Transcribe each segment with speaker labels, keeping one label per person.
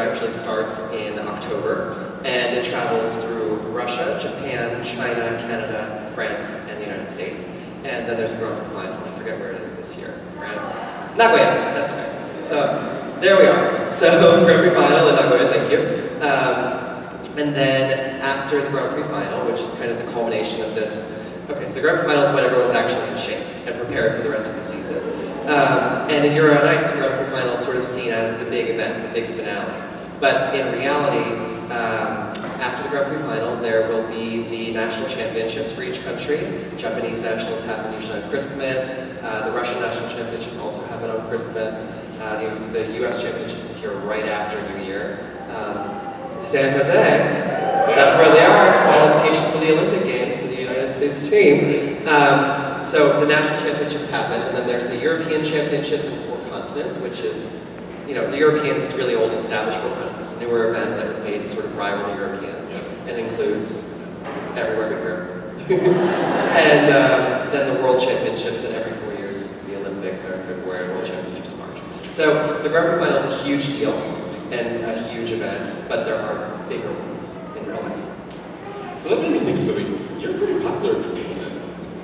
Speaker 1: actually starts in October, and it travels through Russia, Japan, China, Canada, France, and the United States. And then there's a Grand Prix final. I forget where it is this year. Right? Nagoya, that's right. So there we are. So Grand Prix final in Nagoya, thank you. And then after the Grand Prix final, which is kind of the culmination of this, okay, so the Grand Prix final is when everyone's actually in shape and prepared for the rest of the season. And in Yuri On Ice, the Grand Prix final is sort of seen as the big event, the big finale. But in reality, after the Grand Prix final, there will be the national championships for each country. Japanese nationals happen usually on Christmas. The Russian national championships also happen on Christmas. The US championships this year right after New Year. San Jose, that's where they are, qualification for the Olympic Games for the United States team. So the national championships happen, and then there's the European championships in 4 continents, which is, you know, the Europeans is really old and established 4 continents. It's a newer event that was made to sort of rival the Europeans, and includes everywhere but Europe. And then the World Championships, and every 4 years, the Olympics are in February, World Championships March. So the Grand Prix final is a huge deal, and a huge event, but there are bigger ones in real life.
Speaker 2: So that made me think of something. You're pretty popular in Japan.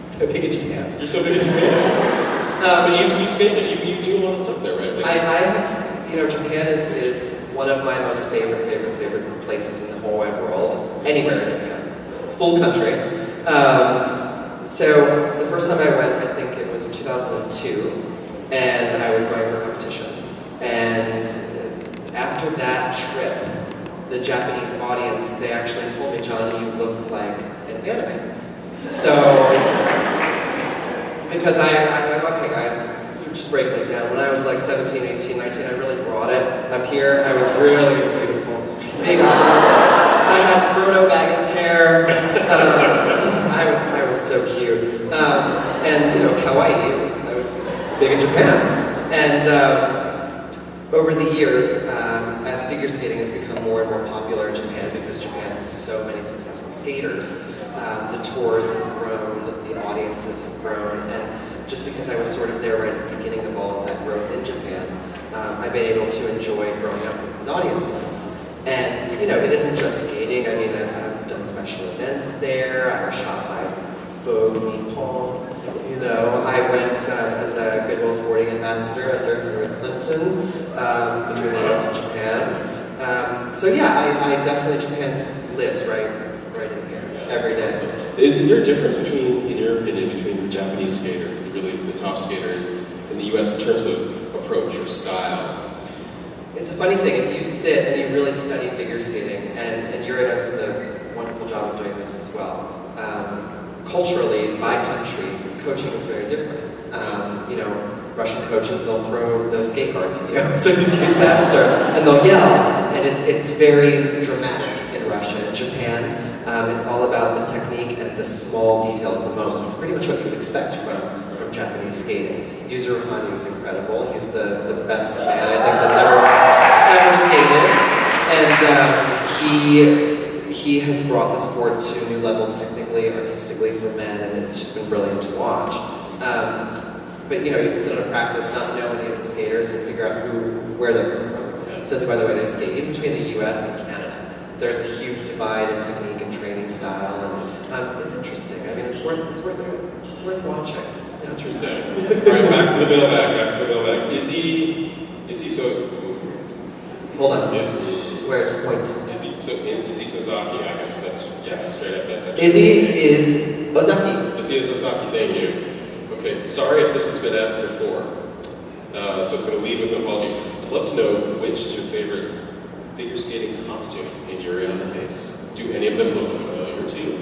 Speaker 1: So big in Japan.
Speaker 2: You're so big in Japan. But you skate there. You do a lot of stuff there, right? Like,
Speaker 1: I have, you know, Japan is one of my most favorite places in the whole wide world. Anywhere in Japan. Full country. So the first time I went, I think it was in 2002, and I was going for a competition. And after that trip, the Japanese audience, they actually told me, Johnny, you look like an anime. So, because I'm okay guys, just breaking it down. When I was like 17, 18, 19, I really brought it up here. I was really beautiful. Big eyes. I had Frodo Baggins hair. I was so cute. And, you know, kawaii. I was big in Japan. And over the years, as figure skating has become more and more popular in Japan, because Japan has so many successful skaters, the tours have grown, the audiences have grown, and just because I was sort of there right at the beginning of all of that growth in Japan, I've been able to enjoy growing up with these audiences. And, you know, it isn't just skating. I mean, I've done special events there. I was shot by Vogue Nippon. You know, I went as a Goodwill Sporting Ambassador under Hillary Clinton between the US and Japan. So yeah, I definitely, Japan lives right in here, every day.
Speaker 2: Is there a difference between, in your opinion, between the Japanese skaters, the top skaters, in the US in terms of approach or style?
Speaker 1: It's a funny thing, if you sit and you really study figure skating, and Yuri On Ice does a wonderful job of doing this as well. Culturally, by country, coaching is very different. You know, Russian coaches, they'll throw those skate cards at you, so you skate faster, and they'll yell, and it's very dramatic in Russia. In Japan, it's all about the technique and the small details, the moments. Pretty much what you would expect from Japanese skating. Yuzuru Hanyu is incredible. He's the best man I think that's ever skated, and he has brought the sport to new levels technically, artistically for men, and it's just been brilliant to watch. But you know, you can sit on a practice, not know any of the skaters, and figure out where they're coming from, simply by the way they skate. Even between the US and Canada, there's a huge divide in technique and training style, and it's interesting. I mean, it's worth watching. Yeah.
Speaker 2: Interesting. All right, back to the mailbag. Is he so?
Speaker 1: Hold on. Where's point?
Speaker 2: Izzy Sozaki, I guess that's, yeah, straight up, that's actually.
Speaker 1: Izzy is Ozaki.
Speaker 2: Izzy is Ozaki, thank you. Okay, sorry if this has been asked before, so it's going to lead with an apology. I'd love to know which is your favorite figure skating costume in Yuri On Ice. Do any of them look familiar to you?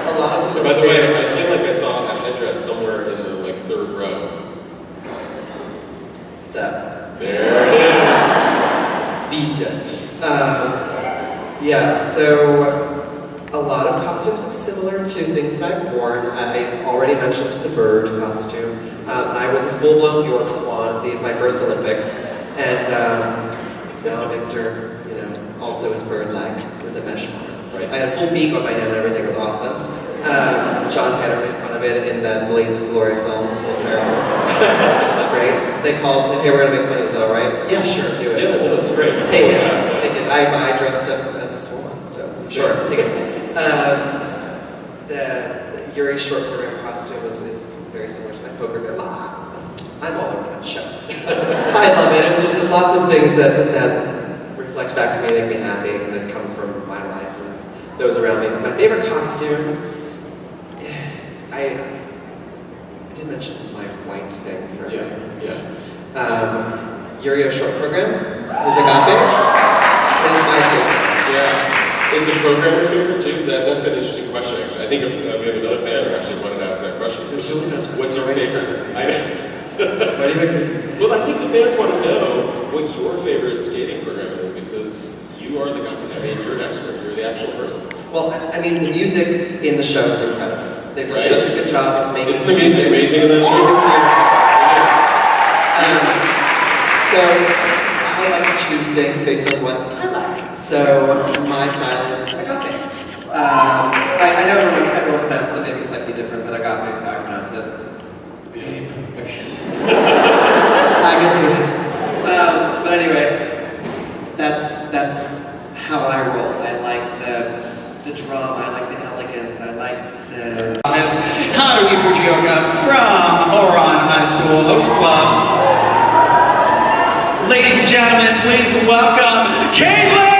Speaker 1: A lot of them.
Speaker 2: By the way, I feel like I saw a headdress somewhere in the third row.
Speaker 1: So.
Speaker 2: There it is.
Speaker 1: Yeah, so a lot of costumes are similar to things that I've worn. I already mentioned the bird costume. I was a full-blown Bjork swan at my first Olympics, and now Victor, you know, also is bird-like with a mesh mark.
Speaker 2: Right.
Speaker 1: I had a full beak on my head and everything was awesome. John Hatter made fun of it in the Blades of Glory film with Will Ferrell. It's great. They called to, hey, we're gonna make fun of it, is that all right? Yeah, sure, do it.
Speaker 2: Yeah, well, that's great.
Speaker 1: Take it, take it. I dressed up as a swan, so sure, take it. The Yuri short program costume is very similar to my poker video. I'm all over that show. I love it. It's just lots of things that reflect back to me, make me happy, and that come from my life and those around me. My favorite costume is, I did mention my white thing for Yuri short program is agape. It is my favorite.
Speaker 2: Yeah. Is the program your favorite too? That's an interesting question, actually. I think we have another fan who actually wanted to ask that question. Which is, what's your favorite? I know.
Speaker 1: Why do you make me do that?
Speaker 2: Well, I think the fans want to know what your favorite skating program is because you are the guy. I mean, you're an expert. You're the actual person.
Speaker 1: Well, I mean, the music in the show is incredible. They've done such a good job of making.
Speaker 2: Isn't the music amazing in that show?
Speaker 1: So I like to choose things based on what I like. So my style is agape. I know everyone pronounces it maybe slightly different, but agape is how I pronounce it. Agape. Okay. But anyway, that's how I roll. I like the drama. I like the elegance. I like the.
Speaker 3: Haruki Fujioka from Oron High School Host Club. Ladies and gentlemen, please welcome Caitlin!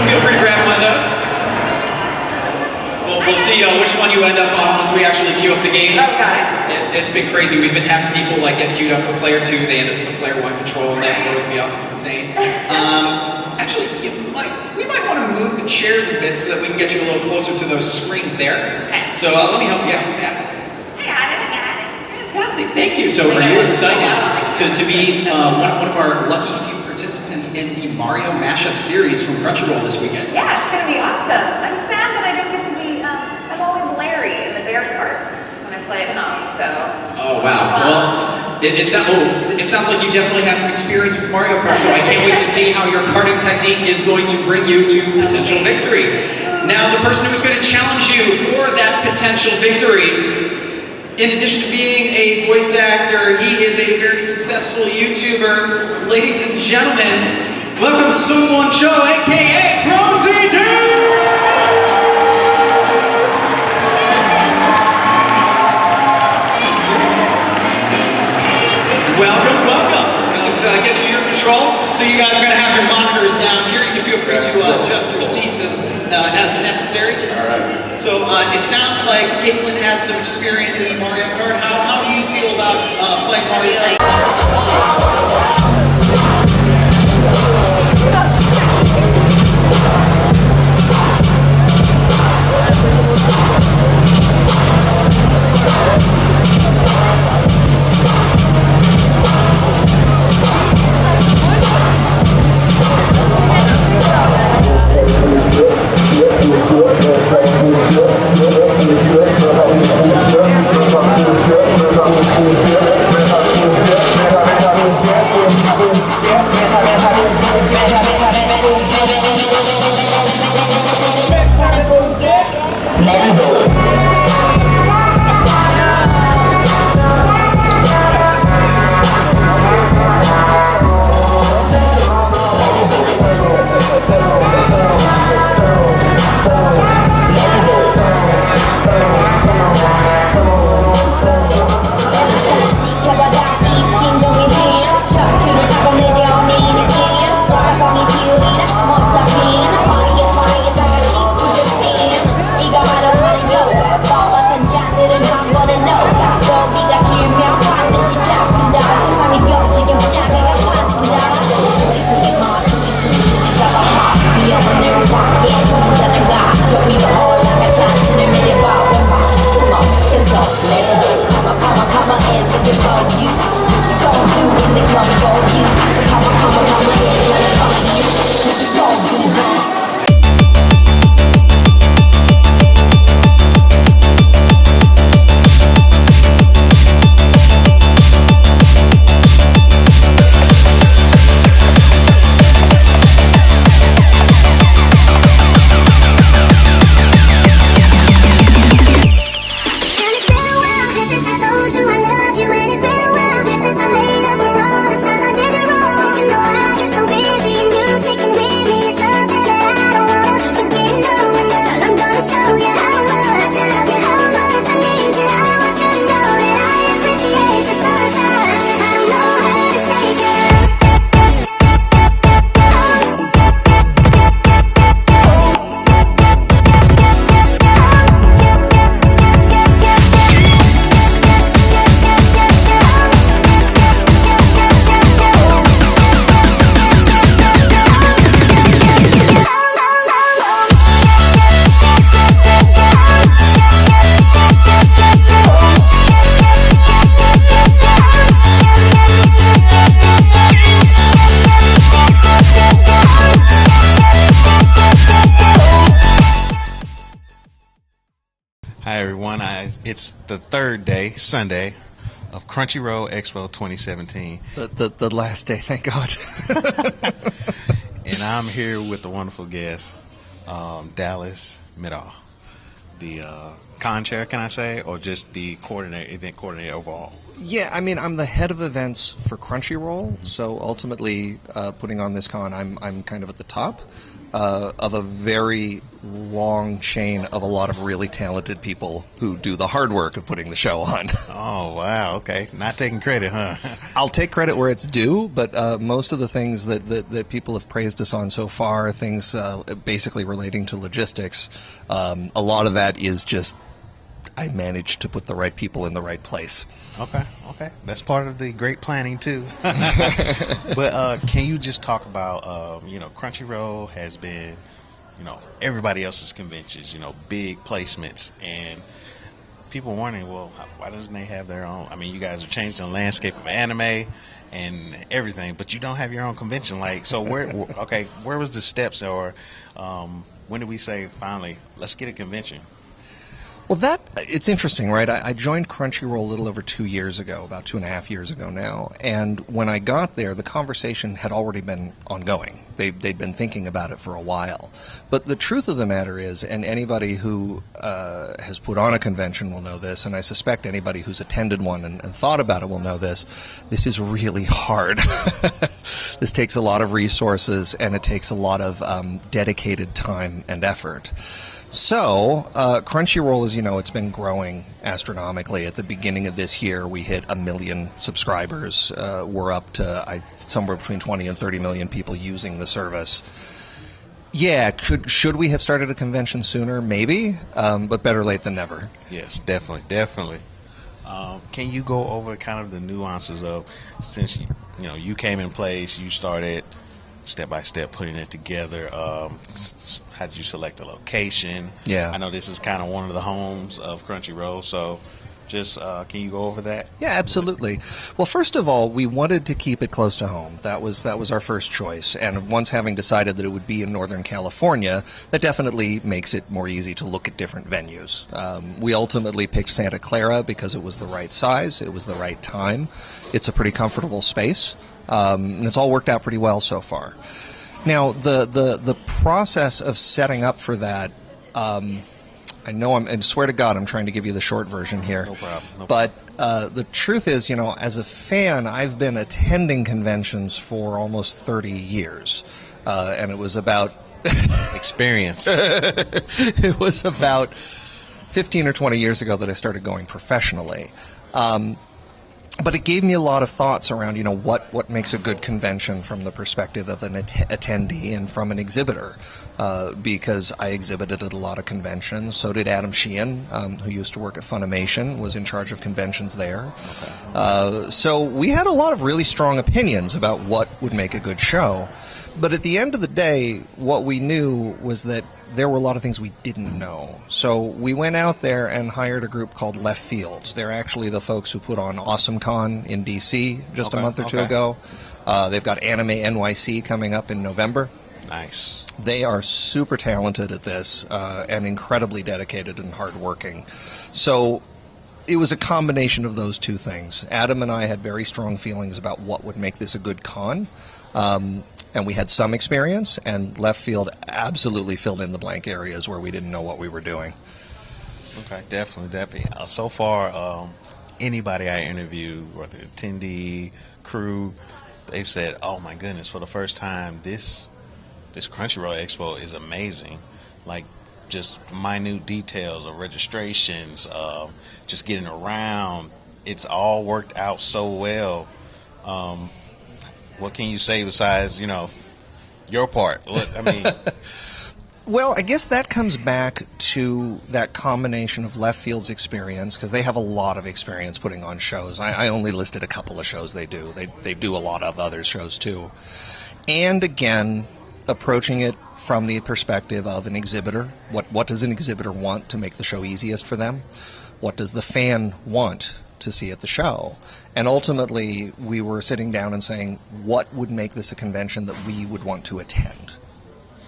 Speaker 3: Feel free to grab one of those. We'll see which one you end up on once we actually queue up the game.
Speaker 4: Oh, got it.
Speaker 3: It's been crazy. We've been having people like get queued up for player 2, they end up with player 1 control, and that throws me off. It's insane. Actually, we might want to move the chairs a bit so that we can get you a little closer to those screens there.
Speaker 4: Okay.
Speaker 3: So let me help you out with that.
Speaker 4: I got it.
Speaker 3: Fantastic, thank you. So are you excited to be one of our lucky few participants in the Mario Mashup series from Crunchyroll this weekend?
Speaker 4: Yeah, it's going to be awesome. I'm sad that I don't get to be, I'm always Larry in the bear part when I play at home, so.
Speaker 3: Oh, wow. Well, it sounds like you definitely have some experience with Mario Kart, so I can't wait to see how your karting technique is going to bring you to potential victory. Now, the person who's going to challenge you for that potential victory, in addition to being a voice actor, he is a very successful YouTuber. Ladies and gentlemen, welcome Sungwon Cho, aka Prosy Dude! Welcome. Let's get you your control. So you guys are going to have your monitors down here. You can feel free to adjust your seats as necessary.
Speaker 2: All right.
Speaker 3: So it sounds like Caitlin has some experience in the Mario Kart. How do you feel about playing Mario Kart?
Speaker 5: everyone. It's the third day, Sunday, of Crunchyroll Expo 2017.
Speaker 6: The last day, thank God.
Speaker 5: And I'm here with the wonderful guest, Dallas Middle, the con chair, can I say, or just the event coordinator overall?
Speaker 6: Yeah, I mean, I'm the head of events for Crunchyroll, so ultimately, putting on this con, I'm kind of at the top of a very long chain of a lot of really talented people who do the hard work of putting the show on.
Speaker 5: Oh, wow, okay. Not taking credit, huh?
Speaker 6: I'll take credit where it's due, but most of the things that people have praised us on so far, things basically relating to logistics, a lot of that is just I managed to put the right people in the right place.
Speaker 5: Okay. That's part of the great planning, too. But can you just talk about, Crunchyroll has been, everybody else's conventions, big placements, and people wondering, well, why doesn't they have their own? I mean, you guys are changing the landscape of anime and everything, but you don't have your own convention. So where was the steps, or when did we say, finally, let's get a convention?
Speaker 6: Well, it's interesting, right? I joined Crunchyroll a little over 2 years ago, about 2.5 years ago now. And when I got there, the conversation had already been ongoing. They'd been thinking about it for a while. But the truth of the matter is, and anybody who has put on a convention will know this, and I suspect anybody who's attended one and thought about it will know this is really hard. This takes a lot of resources, and it takes a lot of dedicated time and effort. So, Crunchyroll, as you know, it's been growing astronomically. At the beginning of this year, we hit 1 million subscribers. We're up to somewhere between 20 and 30 million people using the service. Yeah, should we have started a convention sooner? Maybe, but better late than never.
Speaker 5: Yes, definitely. Can you go over kind of the nuances of, since you came in place, you started step by step putting it together? How did you select a location?
Speaker 6: Yeah,
Speaker 5: I know this is kind of one of the homes of Crunchyroll, so just can you go over that?
Speaker 6: Yeah, absolutely. Well, first of all, we wanted to keep it close to home. That was our first choice, and once having decided that it would be in Northern California, that definitely makes it more easy to look at different venues. We ultimately picked Santa Clara because it was the right size, it was the right time. It's a pretty comfortable space. And it's all worked out pretty well so far. Now, the process of setting up for that, I know and swear to God, I'm trying to give you the short version here.
Speaker 5: No problem.
Speaker 6: But the truth is, as a fan, I've been attending conventions for almost 30 years. And it was about
Speaker 5: experience.
Speaker 6: It was about 15 or 20 years ago that I started going professionally. But it gave me a lot of thoughts around, what makes a good convention from the perspective of an attendee and from an exhibitor. Because I exhibited at a lot of conventions. So did Adam Sheehan, who used to work at Funimation, was in charge of conventions there. Okay. So we had a lot of really strong opinions about what would make a good show. But at the end of the day, what we knew was that there were a lot of things we didn't know. So we went out there and hired a group called Leftfield. They're actually the folks who put on AwesomeCon in D.C. just a month or two ago. They've got Anime NYC coming up in November.
Speaker 5: Nice.
Speaker 6: They are super talented at this and incredibly dedicated and hardworking. So it was a combination of those two things. Adam and I had very strong feelings about what would make this a good con. And we had some experience, and Leftfield absolutely filled in the blank areas where we didn't know what we were doing.
Speaker 5: Okay, definitely. So far, anybody I interview, whether attendee, crew, they've said, "Oh my goodness, for the first time, this Crunchyroll Expo is amazing." Like, just minute details of registrations, just getting around. It's all worked out so well. What can you say besides, your part?
Speaker 6: Well, I guess that comes back to that combination of Leftfield's experience, because they have a lot of experience putting on shows. I only listed a couple of shows they do. They do a lot of other shows, too. And, again, approaching it from the perspective of an exhibitor. What does an exhibitor want to make the show easiest for them? What does the fan want to see at the show? And ultimately, we were sitting down and saying, what would make this a convention that we would want to attend?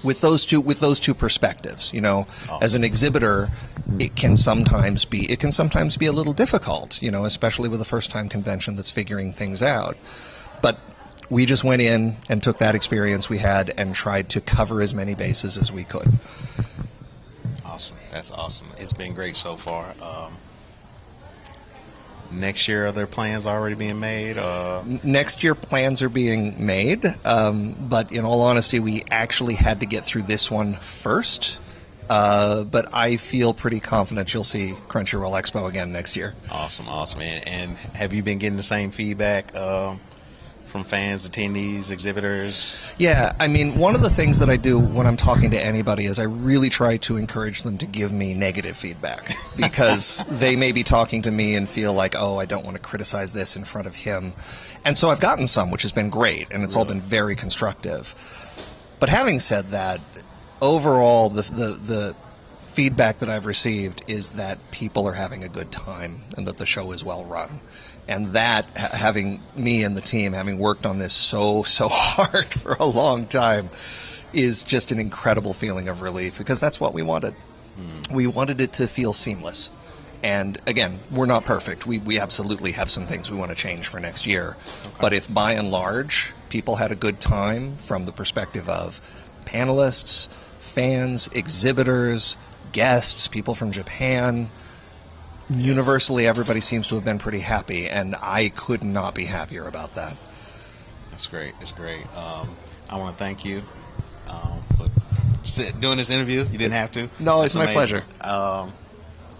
Speaker 6: with those two perspectives. You know, as an exhibitor, it can sometimes be a little difficult. You know, especially with a first-time convention that's figuring things out. But we just went in and took that experience we had and tried to cover as many bases as we could.
Speaker 5: Awesome. That's awesome. It's been great so far. Next year, are there plans already being made?
Speaker 6: Next year, plans are being made, but in all honesty, we actually had to get through this one first. But I feel pretty confident you'll see Crunchyroll Expo again next year.
Speaker 5: Awesome, awesome. And have you been getting the same feedback from fans, attendees, exhibitors?
Speaker 6: Yeah, I mean, one of the things that I do when I'm talking to anybody is I really try to encourage them to give me negative feedback, because they may be talking to me and feel like, oh, I don't want to criticize this in front of him. And so I've gotten some, which has been great, and it's all been very constructive. But having said that, overall, the feedback that I've received is that people are having a good time and that the show is well run. And that, having me and the team, having worked on this so hard for a long time, is just an incredible feeling of relief, because that's what we wanted. We wanted it to feel seamless. And again, we're not perfect. We absolutely have some things we want to change for next year. Okay. But if by and large people had a good time from the perspective of panelists, fans, exhibitors, guests, people from Japan, universally everybody seems to have been pretty happy, and I could not be happier about that.
Speaker 5: That's great. It's great. I want to thank you for doing this interview. You didn't have to.
Speaker 6: No, it's my pleasure.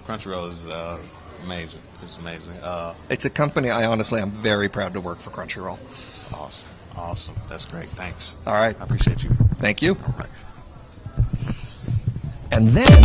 Speaker 5: Crunchyroll is amazing. It's amazing.
Speaker 6: It's a company I'm very proud to work for Crunchyroll.
Speaker 5: Awesome. Awesome. That's great. Thanks.
Speaker 6: All right.
Speaker 5: I appreciate you.
Speaker 6: Thank you.
Speaker 5: All right.
Speaker 6: And then